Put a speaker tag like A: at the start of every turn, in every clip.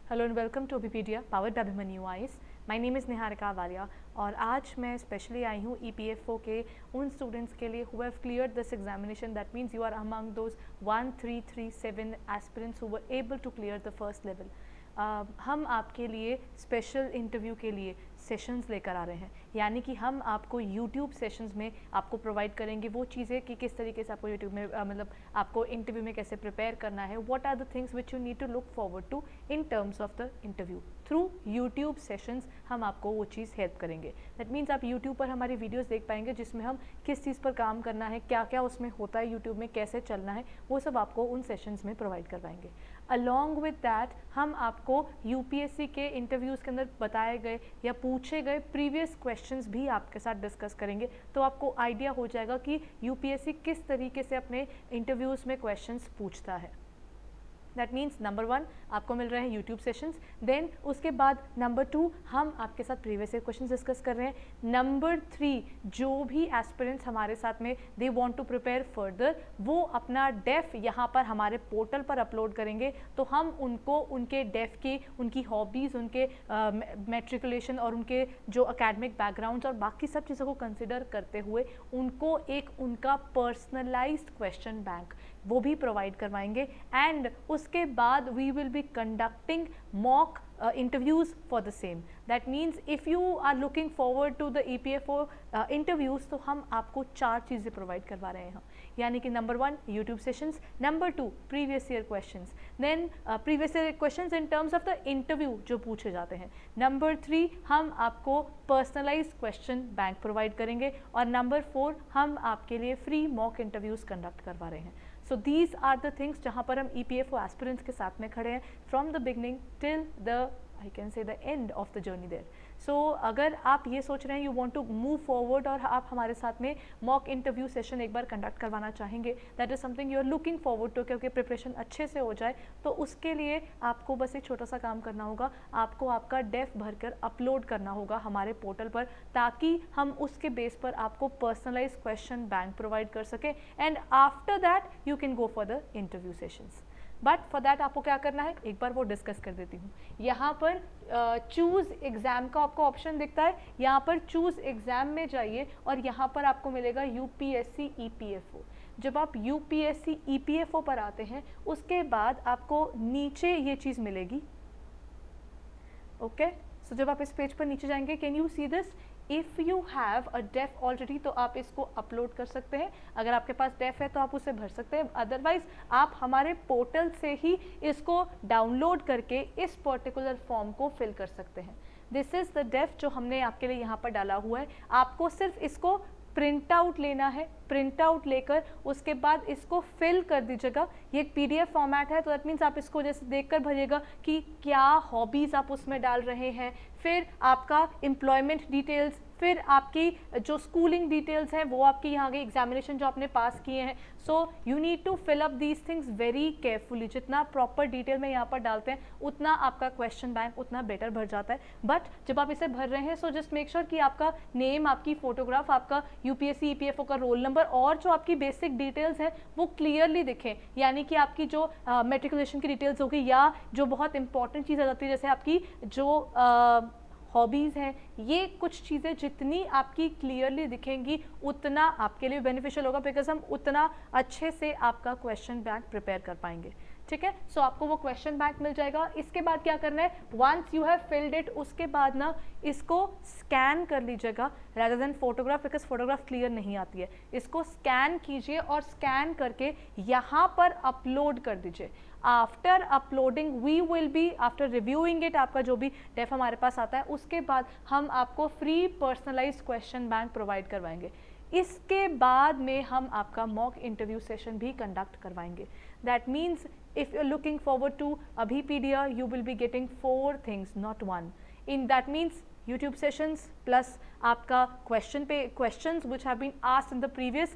A: Hello and welcome to Abhipedia powered by Abhimanyu IAS. My name is Niharika Walia और आज मैं specially I हूँ ईपीएफओ के उन स्टूडेंट्स के लिए who have cleared this examination. That means you are among those 1337 aspirants who were able to clear the first level. हम आपके लिए स्पेशल इंटरव्यू के लिए सेशंस लेकर आ रहे हैं, यानी कि हम आपको यूट्यूब सेशंस में आपको प्रोवाइड करेंगे वो चीज़ें कि किस तरीके से आपको यूट्यूब में मतलब आपको इंटरव्यू में कैसे प्रिपेयर करना है, what are the things which you need to look forward to in terms of the interview. Through YouTube sessions हम आपको वो चीज़ हेल्प करेंगे। दैट मीन्स आप यूट्यूब पर हमारी वीडियोस देख पाएंगे जिसमें हम किस चीज़ पर काम करना है, क्या क्या उसमें होता है, यूट्यूब में कैसे चलना है, वो सब आपको उन सेशंस में प्रोवाइड करवाएंगे। अलॉन्ग विद दैट हम आपको यूपीएससी के इंटरव्यूज़ के अंदर बताए गए या पूछे गए प्रीवियस क्वेश्चंस भी आपके साथ डिस्कस करेंगे, तो आपको आइडिया हो जाएगा कि यूपीएससी किस तरीके से अपने इंटरव्यूज़ में क्वेश्चंस पूछता है। दैट मीन्स नंबर 1 आपको मिल रहे हैं यूट्यूब सेशंस, देन उसके बाद नंबर 2 हम आपके साथ प्रीवियस ईयर क्वेश्चंस डिस्कस कर रहे हैं। नंबर 3 जो भी एस्पिरेंट्स हमारे साथ में they want to prepare further, वो अपना डेफ यहाँ पर हमारे पोर्टल पर अपलोड करेंगे, तो हम उनको उनके डेफ की, उनकी हॉबीज़, उनके मैट्रिकुलेशन और उनके जो अकेडमिक बैकग्राउंड्स और बाकी सब चीज़ों को कंसिडर करते हुए उनको एक उनका पर्सनलाइज्ड क्वेश्चन बैंक वो भी प्रोवाइड करवाएंगे। एंड उसके बाद we will be conducting mock interviews for the same. That means if you are looking forward to the EPFO interviews, तो हम आपको 4 चीज़ें प्रोवाइड करवा रहे हैं, यानी कि number 1 YouTube sessions, number 2 previous year questions, then previous year questions in terms of the interview जो पूछे जाते हैं, नंबर 3 हम आपको पर्सनलाइज्ड क्वेश्चन बैंक प्रोवाइड करेंगे, और नंबर 4 हम आपके लिए फ्री मॉक इंटरव्यूज़ कंडक्ट करवा रहे हैं। So these are the things जहाँ पर हम EPFO एस्पिरेंट्स के साथ में खड़े हैं from the beginning till the I can say the end of the journey there. So अगर आप ये सोच रहे हैं you want to move forward और आप हमारे साथ में mock interview session एक बार कंडक्ट करवाना चाहेंगे, that is something you are looking forward to, क्योंकि प्रिपरेशन अच्छे से हो जाए, तो उसके लिए आपको बस एक छोटा सा काम करना होगा, आपको आपका डेफ भरकर अपलोड करना होगा हमारे पोर्टल पर, ताकि हम उसके बेस पर आपको पर्सनलाइज क्वेश्चन बैंक प्रोवाइड कर सकें, and after that you can go for the interview sessions. But for that आपको क्या करना है, एक बार वो डिस्कस कर देती हूँ। यहाँ पर चूज़ एग्ज़ाम का आपको ऑप्शन दिखता है, यहाँ पर चूज़ एग्ज़ाम में जाइए और यहाँ पर आपको मिलेगा यूपीएससी EPFO। जब आप यूपीएससी EPFO पर आते हैं उसके बाद आपको नीचे ये चीज़ मिलेगी। ओके, सो जब आप इस पेज पर नीचे जाएंगे, can you see this, if you have a DAF already, तो आप इसको अपलोड कर सकते हैं। अगर आपके पास डेफ है तो आप उसे भर सकते हैं, अदरवाइज आप हमारे पोर्टल से ही इसको डाउनलोड करके इस पर्टिकुलर फॉर्म को फिल कर सकते हैं। दिस इज़ द डेफ जो हमने आपके लिए यहाँ पर डाला हुआ है। आपको सिर्फ इसको प्रिंट आउट लेना है, प्रिंट आउट लेकर उसके बाद इसको फिल कर दीजिएगा। ये एक PDF फॉर्मेट है, तो दैट मीन्स आप इसको जैसे देखकर भरिएगा कि क्या हॉबीज़ आप उसमें डाल रहे हैं, फिर आपका एम्प्लॉयमेंट डिटेल्स, फिर आपकी जो स्कूलिंग डिटेल्स हैं वो आपकी यहाँ के एग्जामिनेशन जो आपने पास किए हैं। So you need to fill up these things very carefully. जितना प्रॉपर डिटेल में यहाँ पर डालते हैं उतना आपका क्वेश्चन बैंक उतना बेटर भर जाता है। बट जब आप इसे भर रहे हैं, सो जस्ट मेक श्योर कि आपका नेम, आपकी फोटोग्राफ, आपका यूपीएससी EPFO का रोल नंबर और जो आपकी बेसिक डिटेल्स हैं वो क्लियरली दिखें, यानी कि आपकी जो मेट्रिकुलेशन की डिटेल्स होगी या जो बहुत इंपॉर्टेंट चीज़ आ जाती है जैसे आपकी जो हॉबीज़ हैं, ये कुछ चीज़ें जितनी आपकी क्लियरली दिखेंगी उतना आपके लिए बेनिफिशियल होगा, बिकॉज हम उतना अच्छे से आपका क्वेश्चन बैंक प्रिपेयर कर पाएंगे। ठीक है, सो आपको वो क्वेश्चन बैंक मिल जाएगा। इसके बाद क्या करना है, once you have filled it, उसके बाद ना इसको स्कैन कर लीजिएगा rather than photograph, because photograph clear नहीं आती है। इसको स्कैन कीजिए और स्कैन करके यहाँ पर अपलोड कर दीजिए। After uploading we will be, after reviewing it, आपका जो भी डेफ हमारे पास आता है उसके बाद हम आपको free personalised question bank provide करवाएंगे। इसके बाद में हम आपका मॉक इंटरव्यू सेशन भी कंडक्ट करवाएंगे। That means if you're looking forward to Abhipedia, you will be getting 4 things, not 1. In that means YouTube sessions plus आपका questions which have been asked in the previous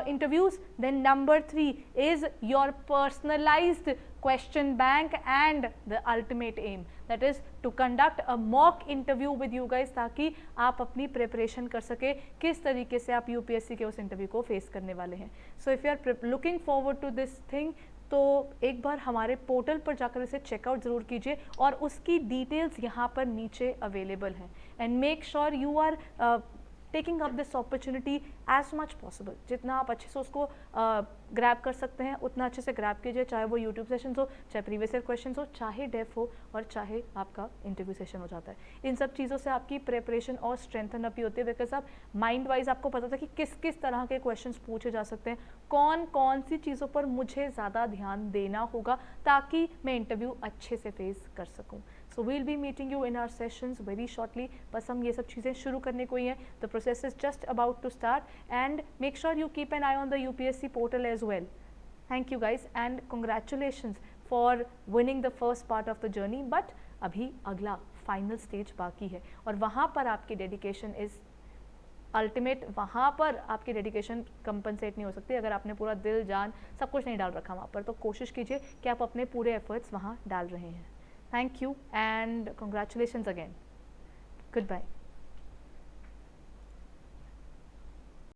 A: interviews. Then number 3 is your personalized question bank and the ultimate aim, that is to conduct a mock interview with you guys, ताकि आप अपनी preparation कर सके किस तरीके से आप UPSC के उस इंटरव्यू को फेस करने वाले हैं। So if you are looking forward to this thing, तो एक बार हमारे पोर्टल पर जाकर इसे चेकआउट ज़रूर कीजिए और उसकी डिटेल्स यहाँ पर नीचे अवेलेबल हैं। And make sure you are taking up this opportunity as much possible. जितना आप अच्छे से उसको ग्रैब कर सकते हैं उतना अच्छे से ग्रैब कीजिए, चाहे वो यूट्यूब सेशन हो, चाहे प्रीवियस ईयर क्वेश्चन हो, चाहे डेफ हो, और चाहे आपका इंटरव्यू सेशन हो जाता है। इन सब चीज़ों से आपकी प्रिपरेशन और स्ट्रेंथन अप भी होती है, बिकॉज आप माइंड वाइज आपको पता था कि किस किस तरह के क्वेश्चन पूछे जा सकते हैं, कौन कौन सी चीज़ों पर मुझे ज़्यादा ध्यान देना होगा ताकि मैं इंटरव्यू अच्छे से फेस कर सकूँ। So we'll be meeting you in our sessions very shortly. बस हम ये सब चीज़ें शुरू करने को ही हैं। The process is just about to start and make sure you keep an eye on the UPSC portal as well. Thank you guys and congratulations for winning the first part of the journey. But अभी अगला final stage बाकी है और वहाँ पर आपकी dedication is ultimate. वहाँ पर आपकी डेडिकेशन कंपनसेट नहीं हो सकती अगर आपने पूरा दिल जान सब कुछ नहीं डाल रखा वहाँ पर। तो कोशिश कीजिए कि आप अपने पूरे एफर्ट्स वहाँ डाल रहे हैं। Thank you and congratulations again. Goodbye.